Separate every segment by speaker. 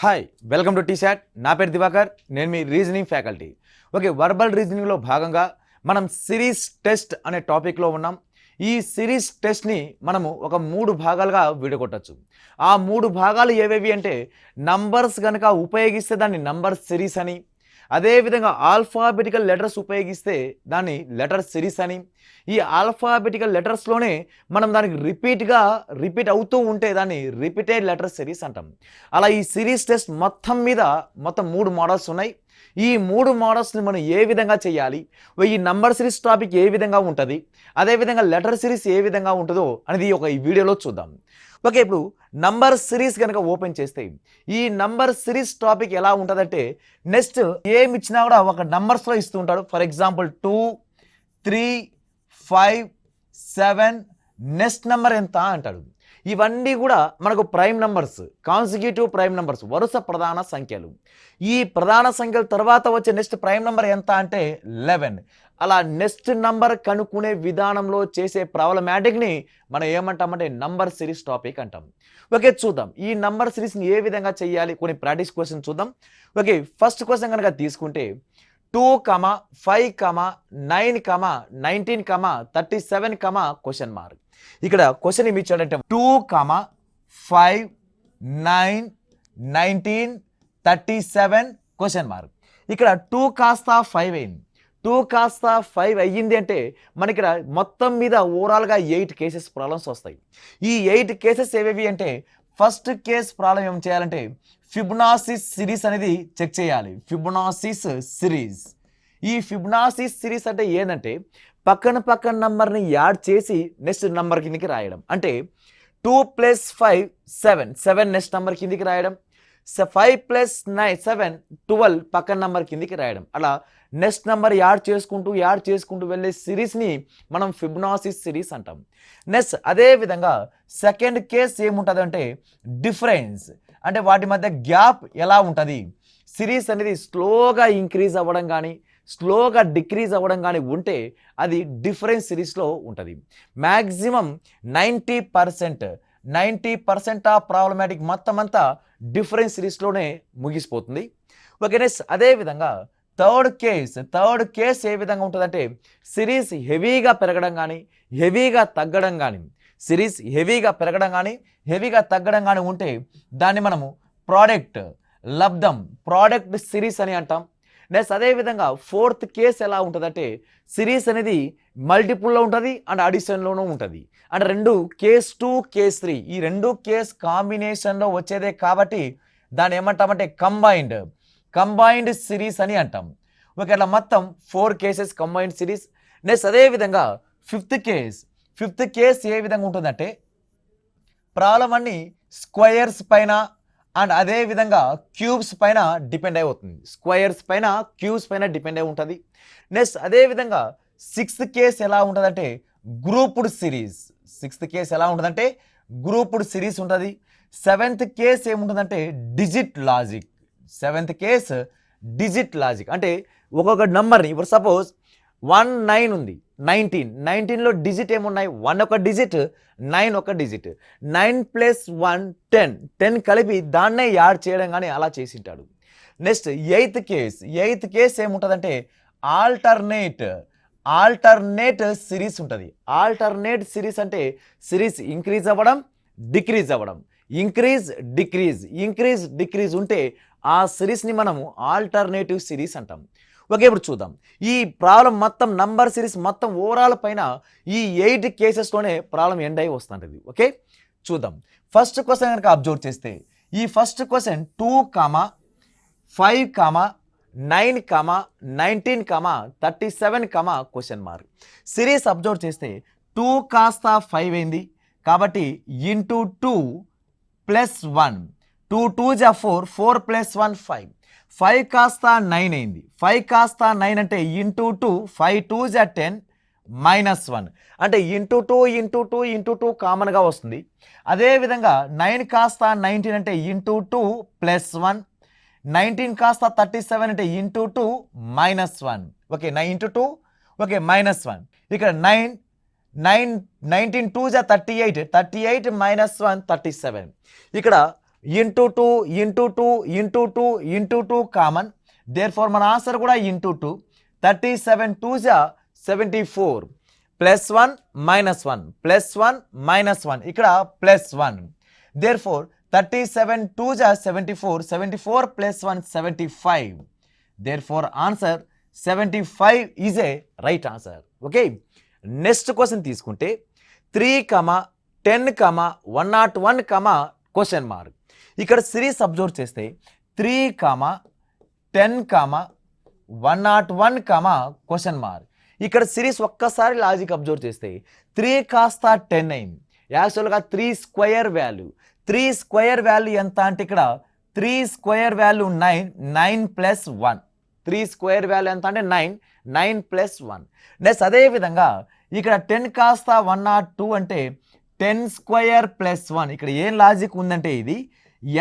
Speaker 1: Hi welcome to T-SAT. నా పేరు దివాకర్, నేను మీ రీజనింగ్ ఫ్యాకల్టీ. ఓకే, వర్బల్ రీజనింగ్లో భాగంగా మనం సిరీస్ టెస్ట్ అనే టాపిక్లో ఉన్నాం. ఈ సిరీస్ టెస్ట్ని మనము ఒక 3 భాగాలుగా విడగొట్టచ్చు. ఆ 3 భాగాలు ఏవేవి అంటే, నంబర్స్ కనుక ఉపయోగిస్తే దాన్ని నంబర్ సిరీస్ అని, అదేవిధంగా ఆల్ఫాబెటికల్ లెటర్స్ ఉపయోగిస్తే దాన్ని లెటర్ సిరీస్ అని, ఈ ఆల్ఫాబెటికల్ లెటర్స్లోనే మనం దానికి రిపీట్ అవుతూ ఉంటే దాన్ని రిపీటెడ్ లెటర్ సిరీస్ అంటాం. అలా ఈ సిరీస్ టెస్ట్ మొత్తం 3 మోడల్స్ ఉన్నాయి. ఈ 3 మోడల్స్ని మనం ఏ విధంగా చేయాలి, ఈ నంబర్ సిరీస్ టాపిక్ ఏ విధంగా ఉంటుంది, అదేవిధంగా లెటర్ సిరీస్ ఏ విధంగా ఉంటుందో అనేది ఈ వీడియోలో చూద్దాం. ఓకే, ఇప్పుడు నంబర్ సిరీస్ కనుక ఓపెన్ చేస్తే ఈ నంబర్ సిరీస్ టాపిక్ ఎలా ఉంటుందంటే, నెక్స్ట్ ఏమి ఇచ్చినా కూడా ఒక నంబర్స్లో ఇస్తూ ఉంటాడు. ఫర్ ఎగ్జాంపుల్ 2, 3, 5, 7, నెక్స్ట్ నెంబర్ ఎంత అంటాడు. ఇవన్నీ కూడా మనకు prime numbers, consecutive prime numbers, వరుస ప్రధాన సంఖ్యలు. ఈ ప్రధాన సంఖ్యల తర్వాత వచ్చే నెక్స్ట్ ప్రైమ్ నంబర్ ఎంత అంటే 11. అలా నెక్స్ట్ నంబర్ కనుక్కునే విధానంలో చేసే ప్రాబ్లమాటిక్ని మనం ఏమంటామంటే నంబర్ సిరీస్ టాపిక్ అంటాం. ఓకే, చూద్దాం ఈ నంబర్ సిరీస్ని ఏ విధంగా చేయాలి, కొన్ని ప్రాక్టీస్ క్వశ్చన్ చూద్దాం. ఓకే, ఫస్ట్ క్వశ్చన్ కనుక తీసుకుంటే 2, 5, 9, 19, 37, క్వశ్చన్ మార్క్. ఇక్కడ క్వశ్చన్ ఏమి ఇచ్చాడంటే 2, 5, 9, 19, 37, క్వశ్చన్ మార్క్. ఇక్కడ 2 కాస్త 5 అయింది. 2 కాస్త 5 అయ్యింది అంటే మనకి ఇక్కడ మొత్తం మీద ఓవరాల్గా 8 కేసెస్ ప్రాబ్లమ్స్ వస్తాయి. ఈ 8 కేసెస్ ఏవేవి అంటే, ఫస్ట్ కేస్ ప్రాబ్లం ఏం చేయాలంటే ఫిబొనాసిస్ సిరీస్ అనేది చెక్ చేయాలి. ఫిబొనాసిస్ సిరీస్. ఈ ఫిబొనాసిస్ సిరీస్ అంటే ఏంటంటే, పక్కన నంబర్ని యాడ్ చేసి నెక్స్ట్ నంబర్ కిందకి రాయడం. అంటే 2 + 5 7 నెక్స్ట్ నంబర్ కిందికి రాయడం. 5 + 9 7 12 పక్కన నంబర్ కిందికి రాయడం. అలా నెక్స్ట్ నెంబర్ యాడ్ చేసుకుంటూ వెళ్ళే సిరీస్ని మనం ఫిబొనాసిస్ సిరీస్ అంటాం. నెక్స్ట్ అదేవిధంగా సెకండ్ కేస్ ఏముంటుంది అంటే డిఫరెన్స్, అంటే వాటి మధ్య గ్యాప్ ఎలా ఉంటుంది. సిరీస్ అనేది స్లోగా ఇంక్రీజ్ అవ్వడం కానీ స్లోగా డిక్రీజ్ అవ్వడం కానీ ఉంటే అది డిఫరెన్స్ సిరీస్లో ఉంటుంది. మ్యాక్సిమం 90% ఆఫ్ ప్రాబ్లమాటిక్ మొత్తం అంతా డిఫరెన్స్ సిరీస్లోనే ముగిసిపోతుంది. ఓకే, నెక్స్ట్ అదేవిధంగా థర్డ్ కేస్ ఏ విధంగా ఉంటుందంటే, సిరీస్ హెవీగా పెరగడం కానీ హెవీగా తగ్గడం కానీ, సిరీస్ హెవీగా పెరగడం కానీ హెవీగా తగ్గడం కానీ ఉంటే దాన్ని మనము ప్రోడక్ట్ సిరీస్ అని అంటాం. నెక్స్ట్ అదేవిధంగా ఫోర్త్ కేస్ ఎలా ఉంటుందంటే, సిరీస్ అనేది మల్టిపుల్లో ఉంటుంది అండ్ అడిషన్లోనూ ఉంటుంది. అంటే రెండు కేస్ 2, కేస్ 3 ఈ 2 కేస్ కాంబినేషన్లో వచ్చేదే కాబట్టి దాన్ని ఏమంటామంటే కంబైన్డ్ సిరీస్ అని అంటాం. ఓకే, అట్లా మొత్తం 4 కేసెస్ కంబైన్డ్ సిరీస్. నెక్స్ట్ అదేవిధంగా ఫిఫ్త్ కేస్ ఏ విధంగా ఉంటుందంటే, ప్రాబ్లం అన్ని స్క్వయర్స్ పైన అండ్ అదేవిధంగా క్యూబ్స్ పైన డిపెండ్ అయి అవుతుంది. స్క్వయర్స్ పైన క్యూబ్స్ పైన డిపెండ్ అయి ఉంటుంది. నెక్స్ట్ అదేవిధంగా సిక్స్త్ కేస్ ఎలా ఉంటుందంటే గ్రూప్డ్ సిరీస్ ఉంటుంది. సెవెంత్ కేస్ ఏముంటుందంటే డిజిట్ లాజిక్. అంటే ఒక్కొక్క నెంబర్ని, ఇప్పుడు సపోజ్ 1 9 ఉంది, 19లో డిజిట్ ఏమున్నాయి, 1 ఒక డిజిట్, 9 ఒక డిజిట్. 9 + 1 10 కలిపి దాన్నే యాడ్ చేయడం కానీ అలా చేసి ఉంటాడు. నెక్స్ట్ ఎయిత్ కేస్ ఏముంటుందంటే ఆల్టర్నేట్ సిరీస్ ఉంటుంది. ఆల్టర్నేట్ సిరీస్ అంటే సిరీస్ ఇంక్రీజ్ అవ్వడం, డిక్రీజ్ అవ్వడం, ఇంక్రీజ్ డిక్రీజ్ ఉంటే ఆ సిరీస్ని మనము ఆల్టర్నేటివ్ సిరీస్ అంటాం. ఓకే, ఇప్పుడు చూద్దాం ఈ ప్రాబ్లం మొత్తం నంబర్ సిరీస్ మొత్తం ఓవరాల్ పైన ఈ 8 కేసెస్లోనే ప్రాబ్లం ఎండ్ అయి వస్తుంటుంది. ఓకే, చూద్దాం. ఫస్ట్ క్వశ్చన్ కనుక అబ్జర్వ్ చేస్తే, ఈ first question 2, 5, 9, 19, 37, question mark. Series observe చేస్తే 2 కాస్త 5 అయింది కాబట్టి ఇంటూ 2 + 1, 2 2 4, 4 + 1 5. 5 కాస్త 9 అయింది. 5 కాస్త 9 అంటే ఇంటూ 2, 5 2 10 -1 అంటే ఇంటూ 2 కామన్గా వస్తుంది. అదేవిధంగా 9 కాస్త 19 అంటే ఇంటూ 2 + 1. 19 కాస్త 37 అంటే ఇంటూ 2 -1. Okay, 9 into 2 okay -1. ఇక్కడ 19 2 38 -1 37. ఇక్కడ into two into two into two into two common, therefore మన ఆన్సర్ కూడా ఇంటూ టూ. 37 2 74 +1 -1 +1 -1 ఇక్కడ +1. Therefore 37 2 74 74 +1 75. Therefore answer 75 is a right answer. Okay, next question తీసుకుంటే 3, 10, 101, question mark. ఇక్కడ series observe చేస్తే 3, 10, 101, question mark. ఇక్కడ series ఒక్కసారి logic observe చేస్తే 3 కాస్త 10 అయింది. యాక్చువల్గా 3 స్క్వేర్ వాల్యూ, 3 స్క్వేర్ వాల్యూ ఎంత అంటే ఇక్కడ 3 స్క్వేర్ వాల్యూ 9, 9 + 1. 3 స్క్వేర్ వాల్యూ ఎంత అంటే 9, 9 + 1. నెక్స్ట్ అదేవిధంగా ఇక్కడ 10 కాస్త 102 అంటే 10 స్క్వేర్ + 1. ఇక్కడ ఏం లాజిక్ ఉందంటే ఇది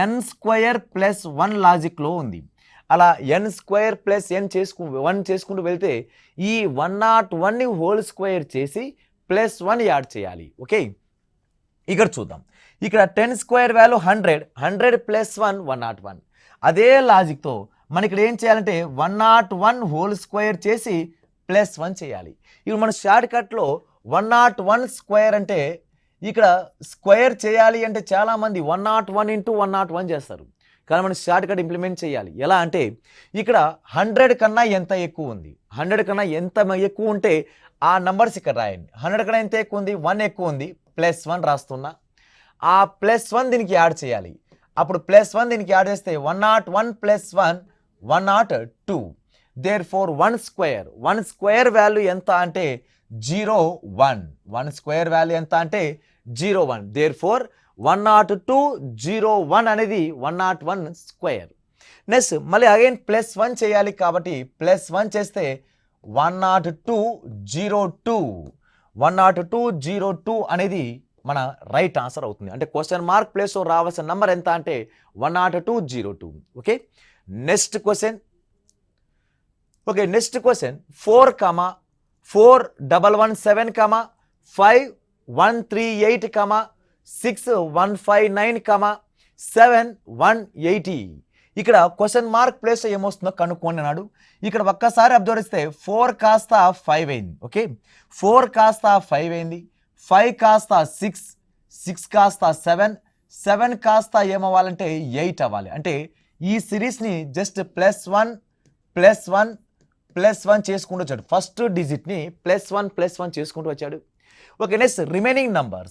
Speaker 1: n స్క్వేర్ + 1 లాజిక్లో ఉంది. అలా n స్క్వేర్ + n 1 చేసుకుంటూ వెళ్తే ఈ 101ని హోల్ స్క్వేర్ చేసి +1 యాడ్ చేయాలి. ఓకే, ఇక్కడ చూద్దాం. ఇక్కడ 10 స్క్వేర్ వాల్యూ 100, 100 + 1 101. అదే లాజిక్తో మనం ఇక్కడ ఏం చేయాలంటే 101 హోల్ స్క్వేర్ చేసి +1 చేయాలి. ఇప్పుడు మన షార్ట్ కట్లో 101 స్క్వేర్ అంటే ఇక్కడ స్క్వేర్ చేయాలి అంటే చాలామంది 101 × 101 చేస్తారు. కానీ మనం షార్ట్ కట్ ఇంప్లిమెంట్ చేయాలి. ఎలా అంటే ఇక్కడ 100 కన్నా ఎంత ఎక్కువ ఉంది, 100 కన్నా ఎంత ఎక్కువ ఉంటే ఆ నంబర్స్ ఇక్కడ రాయండి. 100 కన్నా ఎంత ఎక్కువ ఉంది, 1 ఎక్కువ ఉంది, +1 రాస్తున్నా. ఆ +1 దీనికి యాడ్ చేయాలి. అప్పుడు +1 దీనికి యాడ్ చేస్తే 101 + 1 102. దేర్ ఫోర్ 1 స్క్వేర్ వాల్యూ ఎంత అంటే 01. 1 స్క్వేర్ వాల్యూ ఎంత అంటే 01. దేర్ ఫోర్ 102 01 అనేది 101 స్క్వేర్. నెక్స్ట్ మళ్ళీ అగైన్ +1 చేయాలి కాబట్టి +1 చేస్తే 102 02. 102 02 అనేది మన రైట్ ఆన్సర్ అవుతుంది. అంటే క్వశ్చన్ మార్క్ ప్లేస్లో రావాల్సిన నంబర్ ఎంత అంటే 102 02. Okay, next question. Okay, next question 4, 4117, 5138, 6159, 7180. ఇక్కడ క్వశ్చన్ మార్క్ ప్లేస్ ఏమొస్తుందో కనుక్కోండి అన్నాడు. ఇక్కడ ఒక్కసారి అబ్జర్వ్ చేస్తే 4 కాస్త 5 అయింది. ఓకే, 4 కాస్త 5 అయింది, 5 కాస్త 6, 6 కాస్త 7, 7 కాస్త ఏమవ్వాలంటే 8 అవ్వాలి. అంటే ఈ సిరీస్ని జస్ట్ +1 +1 +1 చేసుకుంటూ వచ్చాడు. ఫస్ట్ డిజిట్ని +1 +1 చేసుకుంటూ వచ్చాడు. Okay, next remaining number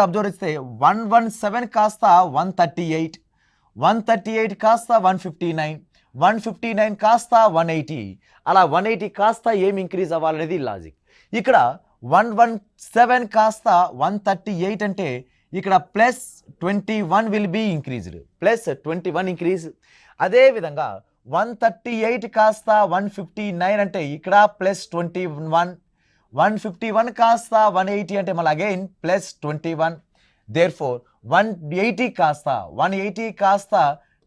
Speaker 1: observe చేస్తే 117 కాస్త 138, 138 కాస్త 159, 159 కాస్త 180. అలా 180 కాస్త ఏం ఇంక్రీజ్ అవ్వాలనేది లాజిక్. ఇక్కడ 117 కాస్త 138 అంటే ఇక్కడ +21 విల్ బీ ఇంక్రీజ్డ్, +21 ఇంక్రీజ్. అదేవిధంగా 138 కాస్త 159 అంటే ఇక్కడ +21, 151 కాస్త 180 అంటే మళ్ళీ అగైన్ +21. దేర్ ఫోర్ 180 కాస్త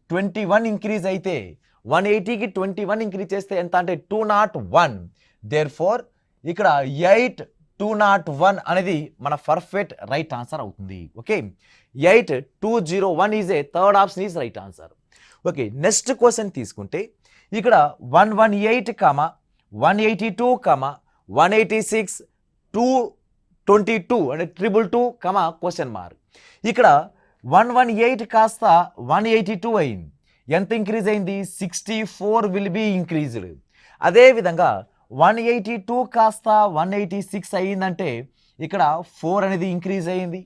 Speaker 1: 21 ఇంక్రీజ్ అయితే 180కి 21 ఇంక్రీజ్ చేస్తే ఎంత అంటే 201. దేర్ ఫోర్ ఇక్కడ 8201 అనేది మన పర్ఫెక్ట్ రైట్ ఆన్సర్ అవుతుంది. Okay, 8201 is a third option is right answer. Okay, next question తీసుకుంటే ఇక్కడ 118, 182, 186, 222 అంటే 222, క్వశ్చన్ మార్క్. ఇక్కడ 118 కాస్త 182 అయింది. ఎంత ఇంక్రీజ్ అయింది? 64 విల్ బీ ఇంక్రీజ్డ్. అదేవిధంగా 182 కాస్త 186 అయ్యిందంటే ఇక్కడ 4 అనేది ఇంక్రీజ్ అయ్యింది.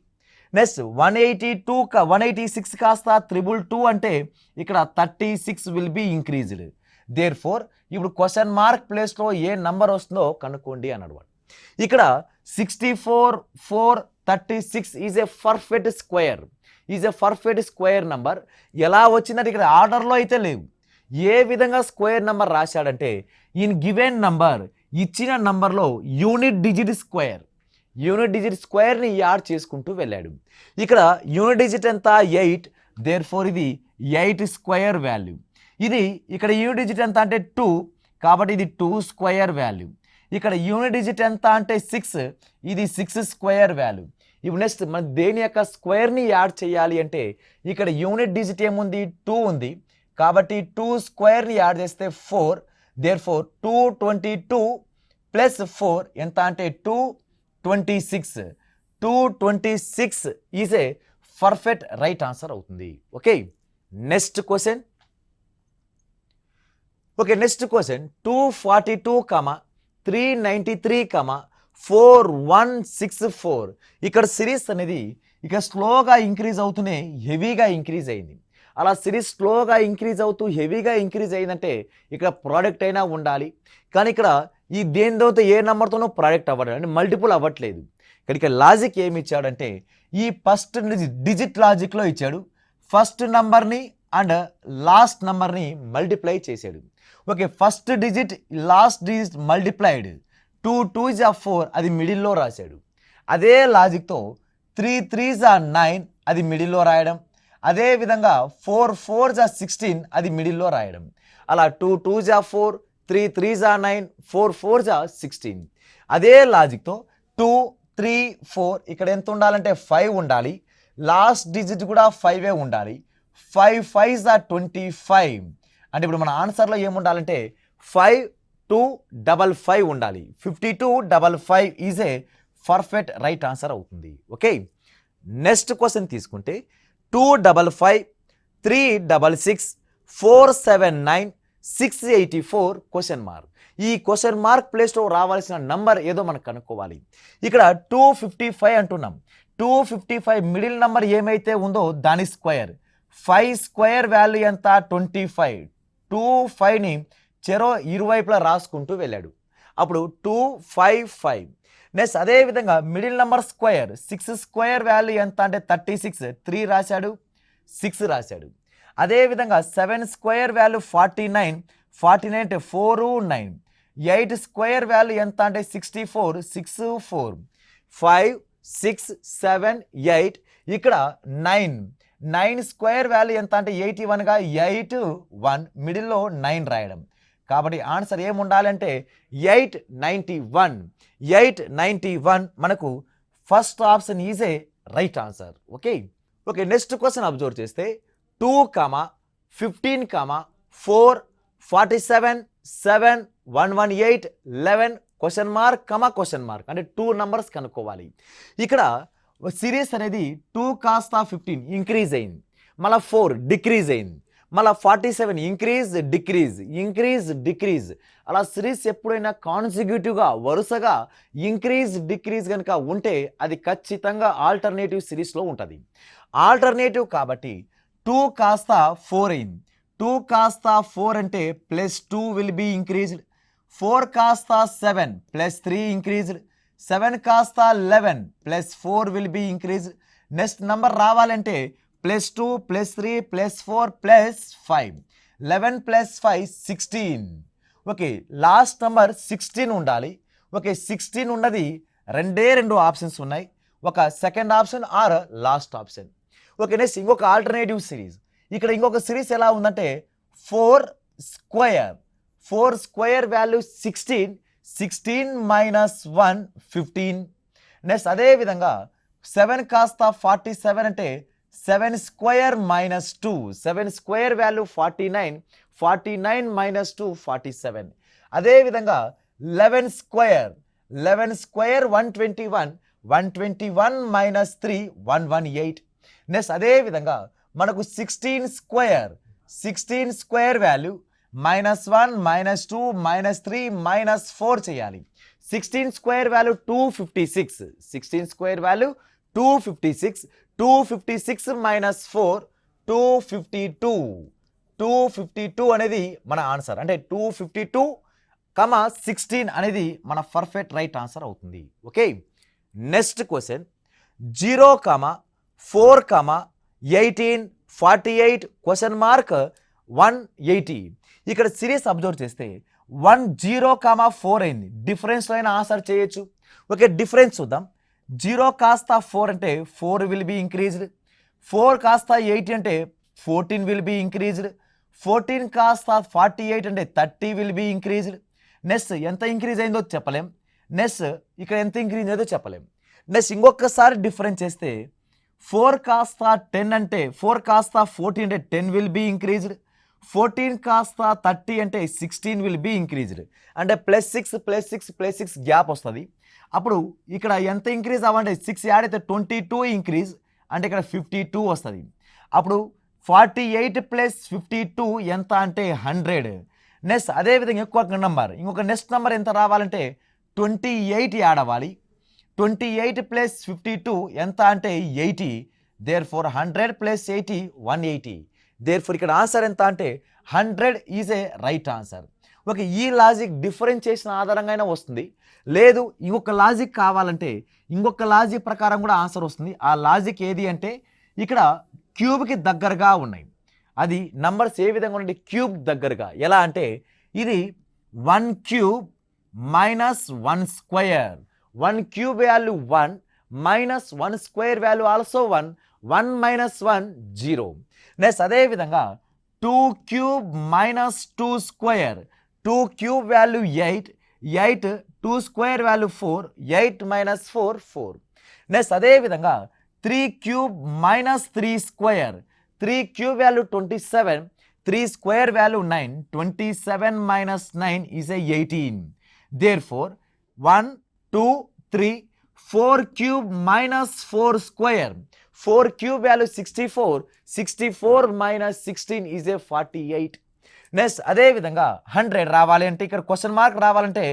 Speaker 1: నెక్స్ట్ 186 కాస్త 222 అంటే ఇక్కడ 36 will be increased. Therefore ఇప్పుడు క్వశ్చన్ మార్క్ ప్లేస్లో ఏ నంబర్ వస్తుందో కనుక్కోండి అన్నాడు. ఇక్కడ 64, 4, 36 is a perfect square number. ఎలా వచ్చిందంటే ఇక్కడ ఆర్డర్లో అయితే లేవు. ఏ విధంగా స్క్వేర్ నంబర్ రాశాడంటే ఇన్ గివెన్ నంబర్, ఇచ్చిన నంబర్లో యూనిట్ డిజిట్ స్క్వేర్ని యాడ్ చేసుకుంటూ వెళ్ళాడు. ఇక్కడ యూనిట్ డిజిట్ ఎంత? 8. దేర్ ఫోర్ ఇది 8 స్క్వేర్ వాల్యూ. ఇది ఇక్కడ యూనిట్ డిజిట్ ఎంత అంటే 2, కాబట్టి ఇది 2 స్క్వేర్ వాల్యూ. ఇక్కడ యూనిట్ డిజిట్ ఎంత అంటే 6, ఇది 6 స్క్వేర్ వాల్యూ. ఇప్పుడు నెక్స్ట్ మన దేని యొక్క స్క్వేర్ని యాడ్ చేయాలి అంటే ఇక్కడ యూనిట్ డిజిట్ ఏముంది 2 ఉంది, కాబట్టి 2 స్క్వేర్ని యాడ్ చేస్తే 4, దేర్ఫోర్ 222 ప్లస్ 4 ఎంత అంటే 226. 226 is a perfect right answer అవుతుంది. Okay, next question. Okay, next question 242, 393, 4164. ఇక్కడ సిరీస్ అనేది ఇక స్లోగా ఇంక్రీజ్ అవుతూనే హెవీగా ఇంక్రీజ్ అయింది. అలా సిరీస్ స్లోగా ఇంక్రీజ్ అవుతూ హెవీగా ఇంక్రీజ్ అయిందంటే ఇక్కడ ప్రోడక్ట్ అయినా ఉండాలి, కానీ ఇక్కడ ఈ దేనితో ఏ నెంబర్తోనో ప్రోడక్ట్ అవ్వడం అంటే మల్టిపుల్ అవ్వట్లేదు. ఇక్కడ లాజిక్ ఏమి ఇచ్చాడంటే ఈ ఫస్ట్ డిజిట్ లాజిక్లో ఇచ్చాడు, ఫస్ట్ నంబర్ని అండ్ లాస్ట్ నంబర్ని మల్టిప్లై చేశాడు. Okay, first digit last digit multiplied 2 2s are 4 అది మిడిల్లో రాశాడు. అదే లాజిక్తో 3 3s are 9 అది మిడిల్లో రాయడం, అదే విధంగా 4 4s are 16 అది మిడిల్లో రాయడం. అలా 2 2s are 4, 3 3s are 9, 4 4s are 16. అదే లాజిక్తో 2 3 4 ఇక్కడ ఎంత ఉండాలంటే 5 ఉండాలి, లాస్ట్ డిజిట్ కూడా 5 ఉండాలి. 5 5s are 25. అంటే ఇప్పుడు మన ఆన్సర్లో ఏముండాలంటే 5255 ఉండాలి. 5255 is a perfect right answer అవుతుంది. ఓకే, నెక్స్ట్ క్వశ్చన్ తీసుకుంటే 255 366 479 684 క్వశ్చన్ మార్క్. ఈ క్వశ్చన్ మార్క్ ప్లేస్లో రావాల్సిన నంబర్ ఏదో మనకు కనుక్కోవాలి. ఇక్కడ 255 అంటున్నాం, 255 మిడిల్ నంబర్ ఏమైతే ఉందో దాని స్క్వేర్, 5 స్క్వేర్ వాల్యూ ఎంత 25. 25ని చెరో ఇరువైపులా రాసుకుంటూ వెళ్ళాడు, అప్పుడు 255. నెక్స్ట్ అదేవిధంగా middle number square 6 square value ఎంత అంటే 36, 3 రాశాడు 6 రాశాడు. అదేవిధంగా 7 స్క్వేర్ వాల్యూ 49, 49 అంటే 4 9. 8 స్క్వేర్ వాల్యూ ఎంత అంటే 64, 6 4. 5 6 7 8 ఇక్కడ 9. 9 స్క్వేర్ వాల్యూ ఎంత అంటే 81గా 8 1 మిడిల్లో 9 రాయడం. కాబట్టి ఆన్సర్ ఏముండాలంటే 891. 891 మనకు first option is a right answer. Okay, next question observe చేస్తే 2, 15, 4 47 7 118 11 క్వశ్చన్ మార్క్ అంటే 2 నంబర్స్ కనుక్కోవాలి. ఇక్కడ సిరీస్ అనేది 2 కాస్త 15 ఇంక్రీజ్ అయింది, మళ్ళీ 4 డిక్రీజ్ అయింది, మళ్ళీ 47 ఇంక్రీజ్ డిక్రీజ్. అలా సిరీస్ ఎప్పుడైనా కాన్సిక్యూటివ్గా వరుసగా ఇంక్రీజ్ డిక్రీజ్ కనుక ఉంటే అది ఖచ్చితంగా ఆల్టర్నేటివ్ సిరీస్లో ఉంటుంది. ఆల్టర్నేటివ్ కాబట్టి 2 కాస్త 4 అయింది, 2 కాస్త 4 అంటే +2 విల్ బీ ఇంక్రీజ్డ్. 4 కాస్త 7 +3 ఇంక్రీజ్డ్. 7 కాస్త 11 +4 will be increased. Next number రావాలంటే +2 +3 +4 +5. 11 + 5 16. ఓకే, లాస్ట్ నంబర్ 16 ఉండాలి. ఓకే, 16 ఉన్నది రెండు ఆప్షన్స్ ఉన్నాయి, ఒక second option or last option. Okay, next ఇంకొక ఆల్టర్నేటివ్ సిరీస్. ఇక్కడ ఇంకొక సిరీస్ ఎలా ఉందంటే 4 స్క్వేర్ వాల్యూ 16, 16 - 1 15. నెక్స్ట్ అదేవిధంగా 7 కాస్త 47 అంటే 7 స్క్వేర్ -2, 7 స్క్వేర్ వాల్యూ 49, 49 - 2 47. అదేవిధంగా 11 స్క్వేర్ 121, 121 - 3 118. నెక్స్ట్ అదేవిధంగా మనకు 16 స్క్వేర్ వాల్యూ -1 -2 -3 -4 చేయాలి. 16 స్క్వేర్ వాల్యూ 256, 16 స్క్వేర్ వాల్యూ 256, 256 - 4 252. 252 అనేది మన ఆన్సర్, అంటే 252, 16 అనేది మన పర్ఫెక్ట్ రైట్ ఆన్సర్ అవుతుంది. Okay, next question 0, 4, 18 48 question mark 180. ఇక్కడ సిరీస్ అబ్జర్వ్ చేస్తే 1 0, 4 అయింది, డిఫరెన్స్లో అయినా ఆన్సర్ చేయొచ్చు. ఓకే, డిఫరెన్స్ చూద్దాం. 0 కాస్త 4 అంటే 4 విల్ బీ ఇంక్రీజ్డ్. 4 కాస్త 8 అంటే 14 విల్ బీ ఇంక్రీజ్డ్. 14 కాస్త 48 అంటే 30 విల్ బీ ఇంక్రీజ్డ్. నెక్స్ట్ ఎంత ఇంక్రీజ్ అయిందో చెప్పలేం, నెక్స్ట్ ఇక్కడ ఎంత ఇంక్రీజ్ అయిందో చెప్పలేం. నెక్స్ట్ ఇంకొకసారి డిఫరెన్స్ చేస్తే 4 కాస్త 10 అంటే 4 కాస్త 14 అంటే 10 విల్ బీ ఇంక్రీజ్డ్, 14 కాస్త 30 అంటే 16 విల్ బీ ఇంక్రీజ్డ్. అంటే +6 గ్యాప్ వస్తుంది. అప్పుడు ఇక్కడ ఎంత ఇంక్రీజ్ అవ్వంటే 6 యాడ్ అయితే 22 ఇంక్రీజ్, అంటే ఇక్కడ 52 వస్తుంది. అప్పుడు 48 + 52 ఎంత అంటే 100. నెక్స్ట్ అదేవిధంగా ఇంకొక నెక్స్ట్ నెంబర్ ఎంత రావాలంటే 28 యాడ్ అవ్వాలి. 28 + 52 ఎంత అంటే 80. దేర్ఫోర్ 100 + 80 180. దేర్ఫోర్ ఇక్కడ ఆన్సర్ ఎంత అంటే 100 is a right answer. Okay, ఈ లాజిక్ డిఫరెన్షియేషన్ ఆధారంగా అయినా వస్తుంది, లేదు ఇంకొక లాజిక్ కావాలంటే ఇంకొక లాజిక్ ప్రకారం కూడా ఆన్సర్ వస్తుంది. ఆ లాజిక్ ఏది అంటే ఇక్కడ క్యూబ్కి దగ్గరగా ఉన్నాయి. అది నంబర్స్ ఏ విధంగా ఉంటే క్యూబ్ దగ్గరగా ఎలా అంటే ఇది 1 cube minus 1 square. 1 cube value 1 minus 1 square value also 1, 1 minus 1 0. Next అదేవిధంగా 2 cube minus 2 square. 2 cube value 8, 8 2 square value 4, 8 minus 4 4. Next అదేవిధంగా 3 cube minus 3 square. 3 cube value 27, 3 square value 9, 27 minus 9 is 18. Therefore 1 2 3 4 cube minus 4 square. 4 cube value 64, 64 minus 16 is 48. Next అదేవిధంగా 100 రావాలి అంటే ఇక్కడ question mark రావాలంటే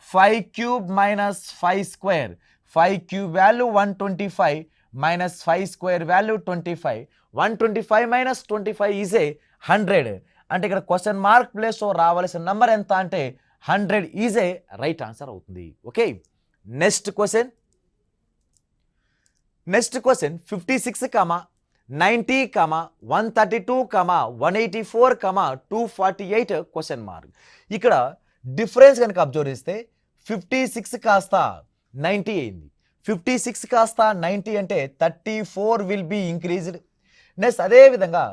Speaker 1: 5 cube minus 5 square. 5 cube value 125 minus 5 square value 25, 125 minus 25 is 100. అంటే ఇక్కడ question mark ప్లేస్లో రావాల్సిన number ఎంత అంటే 100 ఈజ్ ఏ రైట్ ఆన్సర్ అవుతుంది. Okay, next question 56, 90, 132, 184, 248 question mark. ఇక్కడ డిఫరెన్స్ కనుక అబ్జర్వ్ చేస్తే 56 కాస్త 90 అయింది. 56 కాస్త 90 అంటే 34 విల్ బీ ఇంక్రీజ్డ్. నెక్స్ట్ అదేవిధంగా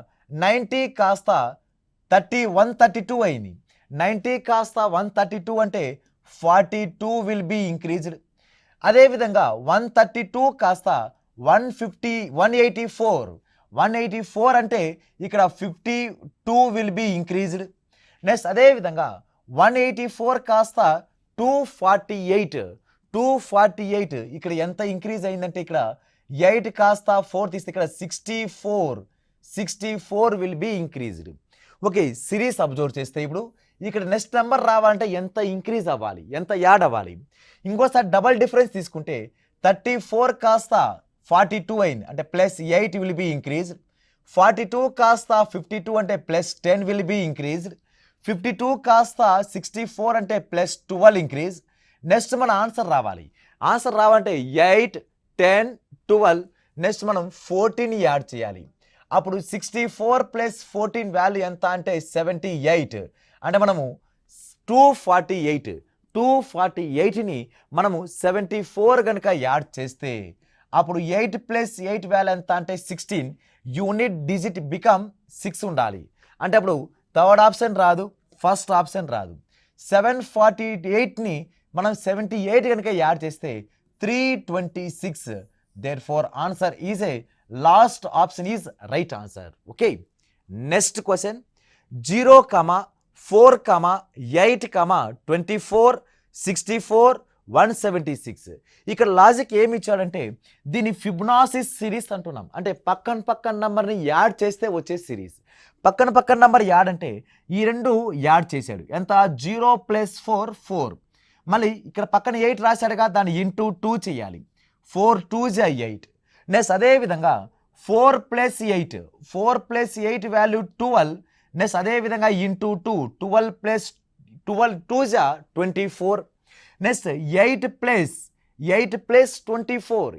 Speaker 1: 90 కాస్త 132 అయింది. 90 కాస్త 132 అంటే 42 విల్ బీ ఇంక్రీజ్డ్. అదేవిధంగా 132 కాస్త 184 అంటే ఇక్కడ 52 విల్ బీ ఇంక్రీజ్డ్. నెక్స్ట్ అదేవిధంగా 184 కాస్త 248 ఇక్కడ ఎంత ఇంక్రీజ్ అయిందంటే ఇక్కడ 8 కాస్త 4 తీస్తే ఇక్కడ 64 will be increased. Okay, series observe చేస్తే ఇప్పుడు ఇక్కడ నెక్స్ట్ నెంబర్ రావాలంటే ఎంత ఇంక్రీజ్ అవ్వాలి, ఎంత యాడ్ అవ్వాలి. ఇంకోసారి డబల్ డిఫరెన్స్ తీసుకుంటే 34 కాస్త 42 అయింది అంటే +8 విల్ బీ ఇంక్రీజ్డ్. 42 కాస్త 52 అంటే +10 విల్ బీ ఇంక్రీజ్డ్. 52 కాస్త 64 అంటే +12 ఇంక్రీజ్. నెక్స్ట్ మన ఆన్సర్ రావాలంటే 8 10 12. నెక్స్ట్ మనం 14 యాడ్ చేయాలి. అప్పుడు 64 + 14 వాల్యూ ఎంత అంటే 78. అంటే మనము 248ని మనము 74 కనుక యాడ్ చేస్తే అప్పుడు 8 + 8 వాల్యూ ఎంత అంటే 16. యూనిట్ డిజిట్ బికమ్ 6 ఉండాలి. అంటే అప్పుడు థర్డ్ ఆప్షన్ రాదు, ఫస్ట్ ఆప్షన్ రాదు. 748ని మనం 78 కనుక యాడ్ చేస్తే 326. Therefore answer is a last option is right answer. Okay, next question 0, 4, 8, 24, 64, 176. ఇక్కడ లాజిక్ ఏమి ఇచ్చాడంటే దీన్ని ఫిబొనాసి సిరీస్ అంటున్నాం. అంటే పక్కన నంబర్ని యాడ్ చేస్తే వచ్చే సిరీస్. పక్కన నంబర్ యాడ్ అంటే ఈ రెండు యాడ్ చేశాడు. ఎంత 0 + 4 4. మళ్ళీ ఇక్కడ పక్కన 8 రాశాడుగా, దాన్ని ఇంటూ 2 చేయాలి. 4 2s 8. నెక్స్ట్ అదేవిధంగా 4 + 8 వాల్యూ 12. నెక్స్ట్ అదేవిధంగా into 2 12 + 12 2s 24. Next 8 + 24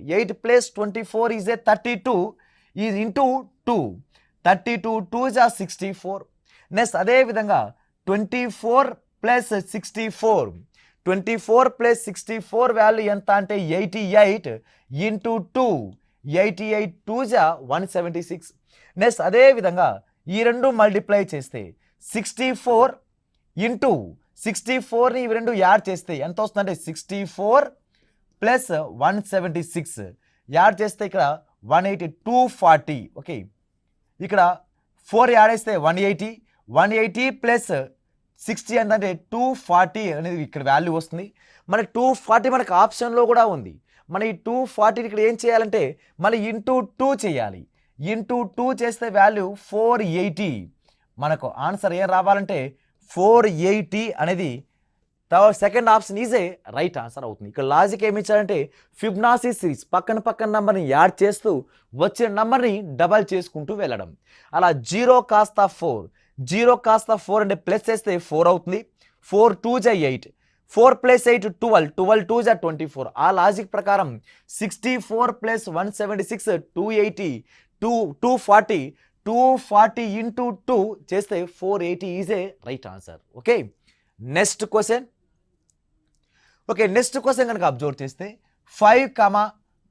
Speaker 1: is 32 is into 2 32 2s 64. Next అదేవిధంగా 24 + 64 వాల్యూ ఎంత అంటే 88 ఇంటూ 2 88 2s 176. నెక్స్ట్ అదేవిధంగా ఈ రెండు మల్టిప్లై చేస్తే 64 ఇంటూ 64ని ఇవి రెండు యాడ్ చేస్తే ఎంత వస్తుందంటే 64 ప్లస్ 176 యాడ్ చేస్తే ఇక్కడ 180 240. ఓకే, ఇక్కడ 4 యాడ్ చేస్తే 180 ప్లస్ 60 అంటే 240 అనేది ఇక్కడ వాల్యూ వస్తుంది. మరి 240 మనకు ఆప్షన్లో కూడా ఉంది. మన ఈ 240 ఇక్కడ ఏం చేయాలంటే మళ్ళీ ఇంటూ 2 చేయాలి. ఇంటూ 2 చేస్తే వాల్యూ 480. మనకు ఆన్సర్ ఏం రావాలంటే 480 అనేది second option is a right answer అవుతుంది. ఇక్కడ లాజిక్ ఏమి ఇచ్చారంటే ఫిబ్నాసీ సిరీస్ పక్కన నంబర్ని యాడ్ చేస్తూ వచ్చిన నంబర్ని డబల్ చేసుకుంటూ వెళ్ళడం. అలా 0 కాస్త 4 అంటే ప్లస్ చేస్తే 4 అవుతుంది. 4 2 జా 8, 4 ప్లస్ 8 12 2 జా 24. ఆ లాజిక్ ప్రకారం 64 ప్లస్ 176 280 240 ఇంటూ 2 చేస్తే 480 is a right answer. Okay, next question. Okay, next question కనుక అబ్జర్వ్ చేస్తే 5,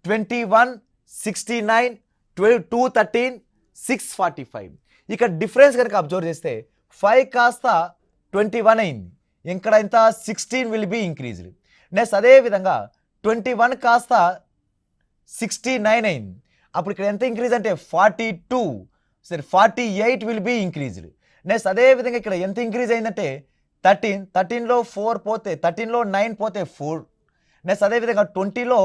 Speaker 1: 21, 69, 12, 213, 645. ఇక్కడ డిఫరెన్స్ కనుక అబ్జర్వ్ చేస్తే 5 కాస్త 21 అయింది. ఇక్కడ ఇంత 16 విల్ బి ఇంక్రీజ్డ్. నెక్స్ట్ అదేవిధంగా 21 కాస్త 69 అయింది. అప్పుడు ఇక్కడ ఎంత ఇంక్రీజ్ అంటే 42, సరే 48 విల్ బి ఇంక్రీజ్డ్. నెక్స్ట్ అదేవిధంగా ఇక్కడ ఎంత ఇంక్రీజ్ అయిందంటే 13లో 4 పోతే 13లో 9 పోతే 4. నెక్స్ట్ అదేవిధంగా 20లో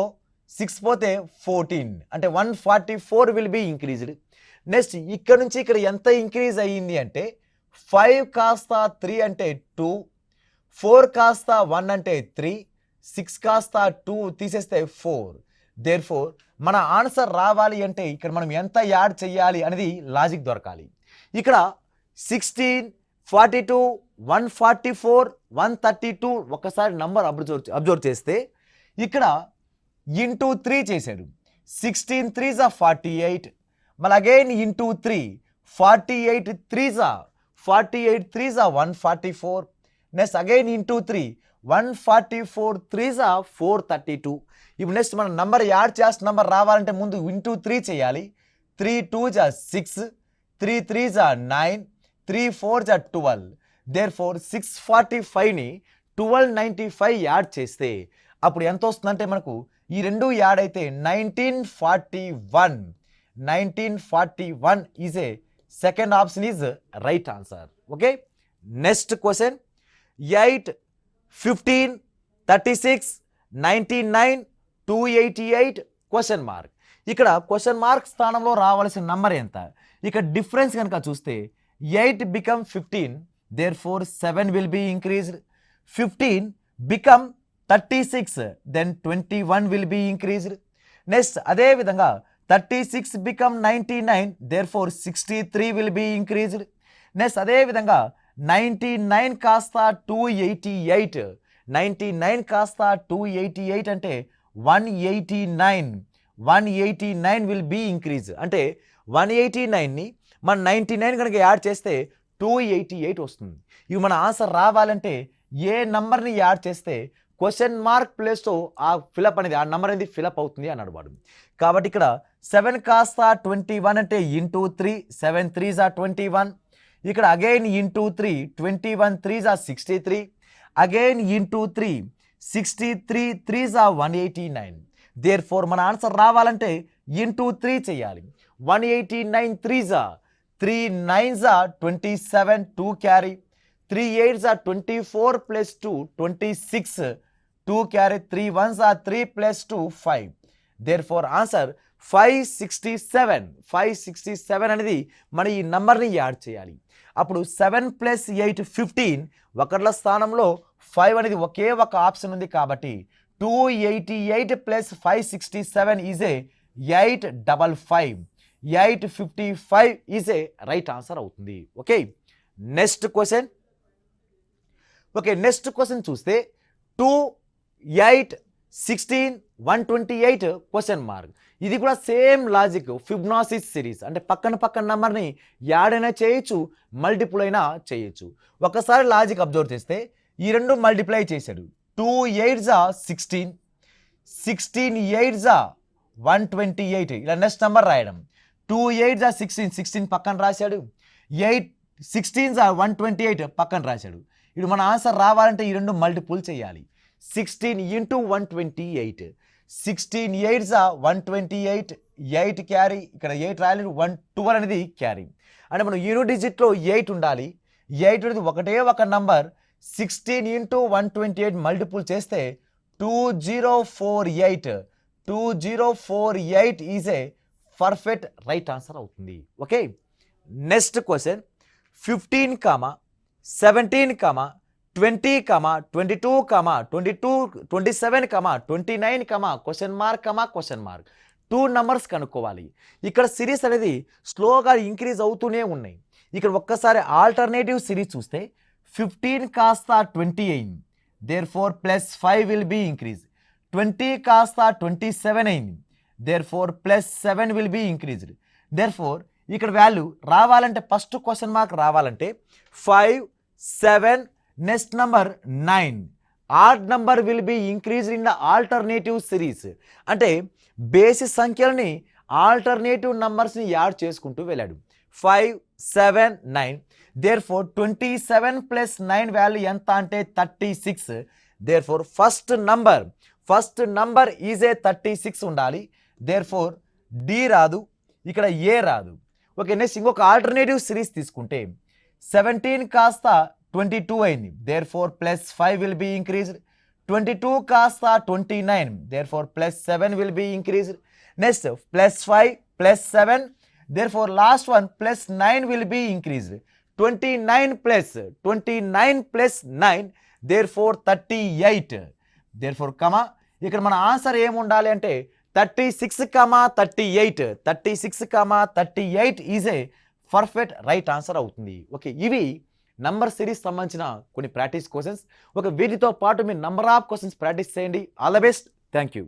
Speaker 1: 6 పోతే 14 అంటే 144 విల్ బి ఇంక్రీజ్డ్. నెక్స్ట్ ఇక్కడ నుంచి ఇక్కడ ఎంత ఇంక్రీజ్ అయ్యింది అంటే 5 కాస్త 3 అంటే 2, 4 కాస్త 1 అంటే 3, 6 కాస్త 2 తీసేస్తే 4. దేర్ఫోర్ మన ఆన్సర్ రావాలి అంటే ఇక్కడ మనం ఎంత యాడ్ చేయాలి అనేది లాజిక్ దొరకాలి. ఇక్కడ 16, 42, 144, 132 ఒకసారి నంబర్ అబ్జర్వ్ చేస్తే ఇక్కడ ఇంటూ 3 చేశాడు. 16 3s are 48, మళ్ళీ again into 3, 48 3s are 144. Next again into 3, 144 3s are 432. ఇప్పుడు నెక్స్ట్ మనం నంబర్ యాడ్ చేసిన నంబర్ రావాలంటే ముందు ఇంటూ 3 చేయాలి. 3 2s are 6, 3 3s are 9, 3 4s are 12. Therefore 645ని 1295 add చేస్తే అప్పుడు ఎంత వస్తుందంటే మనకు ఈ రెండు యాడ్ అయితే 1941 is a second option is right answer. Okay, next question 8, 15, 36, 99, 288 question mark. ఇక్కడ క్వశ్చన్ మార్క్ స్థానంలో రావాల్సిన నంబర్ ఎంత? ఇక్కడ డిఫరెన్స్ కనుక చూస్తే 8 become 15, therefore 7 will be increased. 15 become 36, then 21 will be increased. Next అదే విధంగా 36 become 99, therefore 63 will be increased. Next అదే విధంగా 99 కాస్త 288, 99 కాస్త 288 అంటే 189 will be increased. అంటే 189ని మన 99 కనుక యాడ్ చేస్తే 288 వస్తుంది. ఇవి మన ఆన్సర్ రావాలంటే ఏ నంబర్ని యాడ్ చేస్తే క్వశ్చన్ మార్క్ ప్లేస్లో ఆ ఫిలప్ అనేది ఆ నెంబర్ అనేది ఫిలప్ అవుతుంది అన్నాడు వాడు. కాబట్టి ఇక్కడ 7 కాస్త 21 అంటే ఇంటూ 3, 7 3s are 21. ఇక్కడ again into 3, 21 3s are 63. Again into 3, 63 3s are 189. Therefore మన ఆన్సర్ రావాలంటే ఇంటూ 3 చేయాలి. 189 3s are 3 9s are 27, 2 carry, 3 8s are 24 plus 2 26, 2 carry, 3 1s are 3 plus 2 5. Therefore answer 567 అనేది మన ఈ నంబర్ని యాడ్ చేయాలి. అప్పుడు 7 plus 8 15, ఒకట్ల స్థానంలో 5 అనేది ఒకే ఒక ఆప్షన్ ఉంది కాబట్టి 288 plus 567 is a 855. 855 is a right answer అవుతుంది. Okay, next question. Okay, next question చూస్తే 2, 8, 16, 128 క్వశ్చన్ మార్క్. ఇది కూడా సేమ్ లాజిక్, ఫిబ్నాసీ సిరీస్ అంటే పక్కన నంబర్ని యాడ్ అయినా చేయొచ్చు, మల్టిపుల్ అయినా చేయొచ్చు. ఒకసారి లాజిక్ అబ్జర్వ్ చేస్తే ఈ రెండు మల్టిప్లై చేశాడు. 2 8s are 16, 16 8s are 128. ఇలా నెక్స్ట్ నెంబర్ రాయడం. 2 8s are 16, 16 పక్కన రాశాడు. 8 16s are 128 పక్కన రాశాడు. ఇప్పుడు మన ఆన్సర్ రావాలంటే ఈ రెండు మల్టిపుల్ చేయాలి. 16 into 128, 16 8s 128, 8 క్యారీ, ఇక్కడ 8 రాయాలి, 12 అనేది క్యారీ. అంటే మనం యూనిట్ డిజిట్లో 8 ఉండాలి. 8 అనేది ఒకటే ఒక నంబర్. 16 ఇంటూ 128 మల్టిపుల్ చేస్తే 2048. 2048 is a perfect right answer అవుతుంది. Okay, next question 15, 17, 20, 22, 22, 27, 29, question mark 2 numbers కనుక్కోవాలి. ఇక్కడ సిరీస్ అనేది స్లోగా ఇంక్రీజ్ అవుతూనే ఉన్నాయి. ఇక్కడ ఒక్కసారి ఆల్టర్నేటివ్ సిరీస్ చూస్తే 15 కాస్త 20 అయింది, therefore +5 will be increase. 20 కాస్త 27 అయింది, therefore +7 will be increased. Therefore ఇక్కడ వాల్యూ రావాలంటే ఫస్ట్ క్వశ్చన్ మార్క్ రావాలంటే 5, 7, next number 9. Odd number will be increased in the alternative series. అంటే బేసి సంఖ్యలని ఆల్టర్నేటివ్ నంబర్స్ని యాడ్ చేసుకుంటూ వెళ్ళాడు. 5, 7, 9. దేర్ ఫోర్ 27 + 9 వాల్యూ ఎంత అంటే 36. Therefore first number is a 36 ఉండాలి. దేర్ ఫోర్ డి రాదు, ఇక్కడ ఏ రాదు. ఓకే, నెక్స్ట్ ఇంకొక ఆల్టర్నేటివ్ సిరీస్ తీసుకుంటే 17 కాస్త 22 అయింది, therefore +5 will be increased. 22 కాస్త 29, therefore +7 will be increased. Next +5 +7, therefore last one +9 will be increased. 29 + 9, therefore 38. Therefore ఇక్కడ మన ఆన్సర్ ఏముండాలి అంటే 36, 38. 36, 38 is a perfect right answer అవుతుంది. ఓకే, ఇవి నంబర్ సిరీస్ సంబంధించిన కొన్ని practice questions. వీటితో పాటు మీరు నంబర్ ఆఫ్ క్వశ్చన్స్ ప్రాక్టీస్ చేయండి. All the best. Thank you.